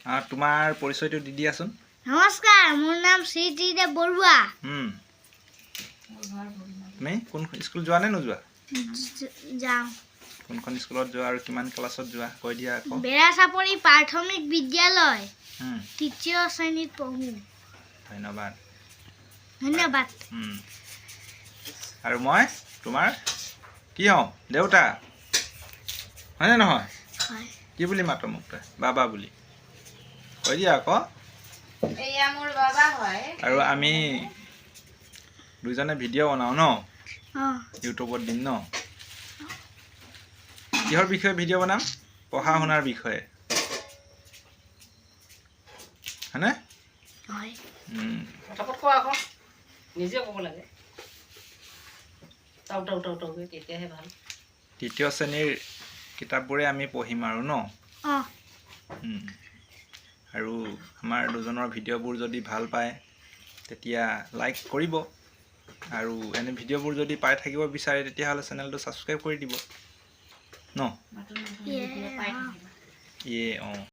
তোমাৰ পৰিচয়টো দি দিয়াচোন। নমস্কাৰ, মোৰ নাম শ্ৰীজিদেৱ বৰুৱা। তুমি কোন স্কুল যোৱা নে নোযোৱা? যাওঁ। কোনখন স্কুলত যোৱা আৰু কিমান ক্লাছত যোৱা কৈ দিয়া আকৌ। বেৰাচাপৰি প্ৰাথমিক বিদ্যালয় ৩য় শ্ৰেণীত পঢ়ো। ধন্যবাদ। ধন্যবাদ। আৰু মই তোমাৰ কি হওঁ? দেউতা হয়নে নহয়? হয়। কি বুলি মাতো মোক তই? বাবা বুলি কৈ দিয়া আকৌ। এয়া মোৰ বাবা হয়। আৰু আমি দুইজনে ভিডিঅ' বনাওঁ ন? ইউটিউবত দিম ন? কিহৰ বিষয়ে ভিডিঅ' বনাম? পঢ়া শুনাৰ বিষয়ে হয়নে? হয়। ফটাফট কোৱা আকৌ। নিজে ক'ব লাগে। তেতিয়াহে ভাল। ৩য় শ্ৰেণীৰ কিতাপবোৰে আমি পঢ়িম আৰু ন? আৰু আমাৰ দুজনৰ ভিডিঅ'বোৰ যদি ভাল পায় তেতিয়া লাইক কৰিব। আৰু এনে ভিডিঅ'বোৰ যদি পাই থাকিব বিচাৰে তেতিয়াহ'লে চেনেলটো ছাবস্ক্ৰাইব কৰি দিব ন?